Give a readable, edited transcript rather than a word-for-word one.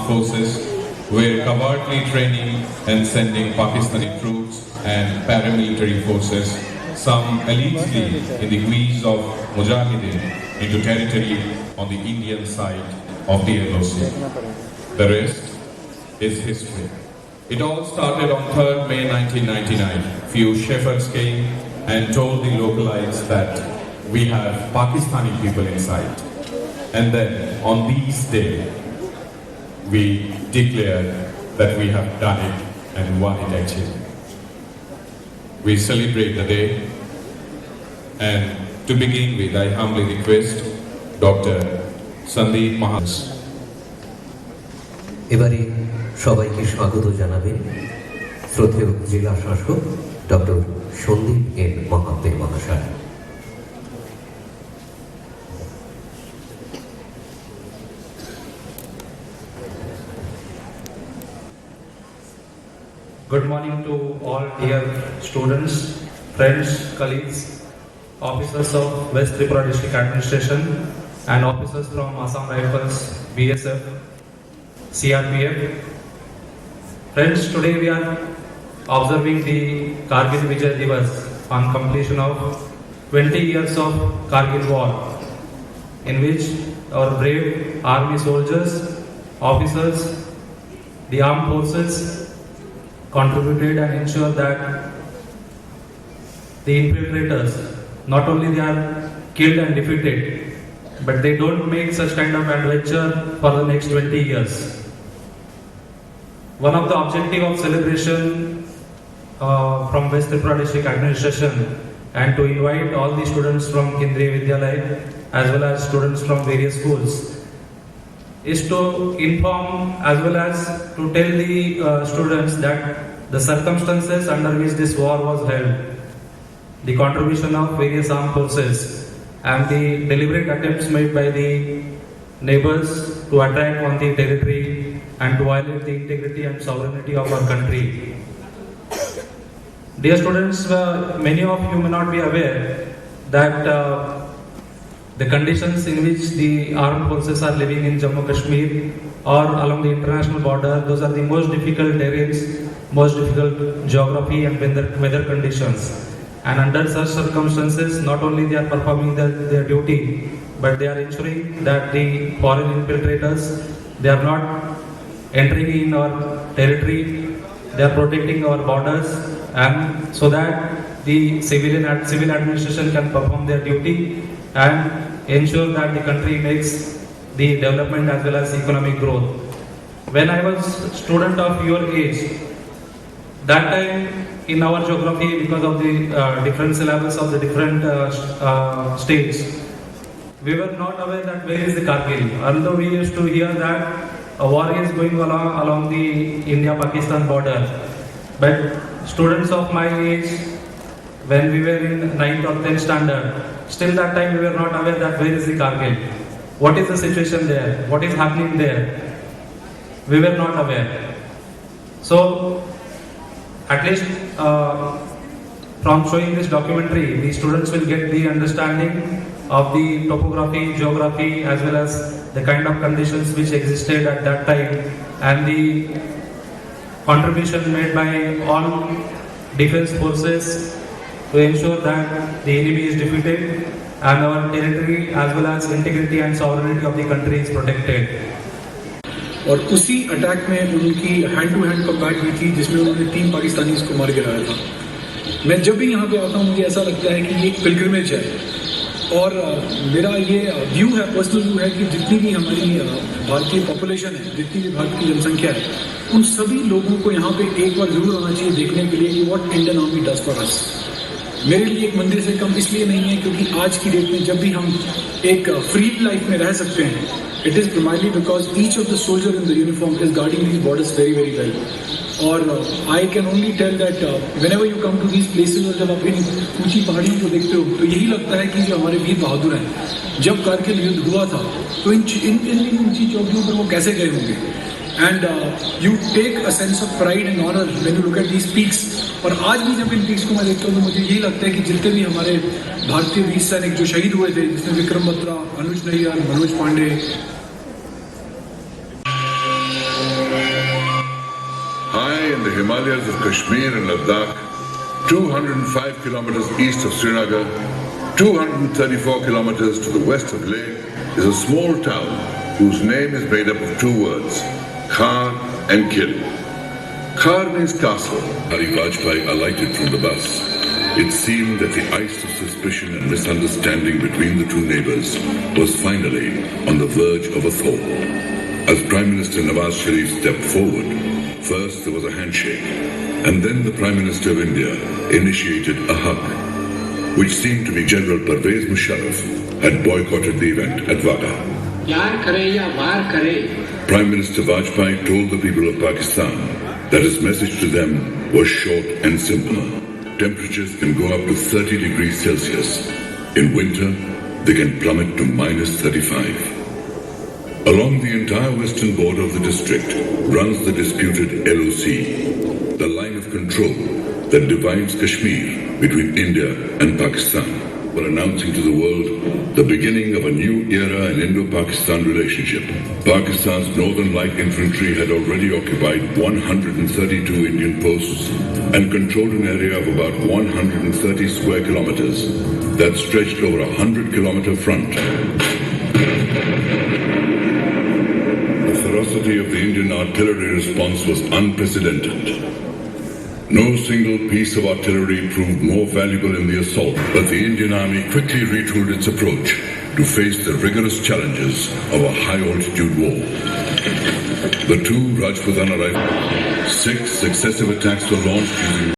armed forces were covertly training and sending Pakistani troops and paramilitary forces, some allegedly in the guise of Mujahideen, into territory on the Indian side of the LOC. The rest is history. It all started on 3rd May 1999. Few shepherds came and told the localites that we have Pakistani people inside. And then on this day, we declared that we have done it and won it actually. We celebrate the day, and to begin with, I humbly request Dr. Sandeep Mahadas. এবারে সবাইকে স্বাগত জানাবেন শ্রদ্ধেয় জেলা শাসক doctor Sandeep N মাহাতে মহাশয়। Good morning to all dear students, friends, colleagues, officers of West Tripura District Administration and officers from Assam Rifles, BSF, CRPF. Friends, today we are observing the Kargil Vijay Divas on completion of 20 years of Kargil War, in which our brave army soldiers, officers, the armed forces contributed and ensured that the infiltrators, not only they are killed and defeated, but they don't make such kind of adventure for the next 20 years. One of the objective of celebration from West Tripura District Administration and to invite all the students from Kendriya Vidyalaya as well as students from various schools is to inform as well as to tell the students that the circumstances under which this war was held, the contribution of various armed forces and the deliberate attempts made by the neighbors to attack on the territory and to violate the integrity and sovereignty of our country. Dear students, many of you may not be aware that the conditions in which the armed forces are living in Jammu Kashmir or along the international border, those are the most difficult terrains, most difficult geography and weather conditions. And under such circumstances, not only they are performing their duty, but they are ensuring that the foreign infiltrators, they are not entering in our territory, they are protecting our borders, and so that the civil administration can perform their duty and ensure that the country makes the development as well as economic growth. When I was student of your age, that time in our geography, because of the different syllabus of the different states, we were not aware that where is the Kargil. Although we used to hear that a war is going along the India-Pakistan border, but students of my age, when we were in 9th or 10th standard, still that time we were not aware that where is the Kargil. What is the situation there? What is happening there? We were not aware. So, at least from showing this documentary, the students will get the understanding of the topography, geography, as well as the kind of conditions which existed at that time, and the contribution made by all defense forces to ensure that the enemy is defeated and our territory as well as integrity and sovereignty of the country is protected. और उसी attack में उनकी hand to hand combat हुई थी जिसमें उन्होंने 3 पाकिस्तानी को मार गिराया था। मैं जब भी यहाँ पे आता हूँ मुझे ऐसा लगता है कि ये एक पिलग्रिमेज है और मेरा ये व्यू है, पर्सनल व्यू है कि जितनी भी हमारी भारतीय पॉपुलेशन है, जितनी भी भारत की जनसंख्या है, उन सभी लोगों को यहाँ पे एक बार जरूर आना चाहिए देखने के लिए कि what Indian army does for us. मेरे लिए एक मंदिर से कम इसलिए नहीं है क्योंकि आज की डेट में जब भी हम एक फ्री लाइफ में रह सकते हैं, it is primarily because each of the soldier in the uniform is guarding these borders very very well. और I can only tell that whenever you come to these places, और जब आप इन ऊंची पहाड़ियों को देखते हो तो यही लगता है कि जो हमारे वीर बहादुर हैं, जब कारगिल युद्ध हुआ था तो इन ऊंची चौकियों पर वो कैसे गए होंगे। And you take a sense of pride and honor when you look at these peaks. और आज भी जब इन पीक्स को मैं देखता हूँ तो मुझे यही लगता है कि जितने भी हमारे भारतीय वीर सैनिक जो शहीद हुए थे, जिसमें विक्रम बत्रा, अनुज Nayyar, Manoj Pandey, in the Himalayas of Kashmir and Ladakh, 205 kilometers east of Srinagar, 234 kilometers to the west of Leh, is a small town whose name is made up of two words, Khar and Kil. Khar means castle. Hari Vajpayee alighted from the bus. It seemed that the ice of suspicion and misunderstanding between the two neighbors was finally on the verge of a thaw. As Prime Minister Nawaz Sharif stepped forward, first there was a handshake, and then the Prime Minister of India initiated a hug, which seemed to be General Pervez Musharraf had boycotted the event at Wagah. Prime Minister Vajpayee told the people of Pakistan that his message to them was short and simple. Temperatures can go up to 30 degrees Celsius. In winter, they can plummet to minus 35. Along the entire western border of the district runs the disputed LOC, the line of control that divides Kashmir between India and Pakistan. We're announcing to the world the beginning of a new era in Indo-Pakistan relationship. Pakistan's Northern Light Infantry had already occupied 132 Indian posts and controlled an area of about 130 square kilometers that stretched over a 100-kilometer front. The ferocity of the Indian artillery response was unprecedented. No single piece of artillery proved more valuable in the assault, but the Indian Army quickly retooled its approach to face the rigorous challenges of a high-altitude war. The two Rajputana rifles, 6 successive attacks were launched using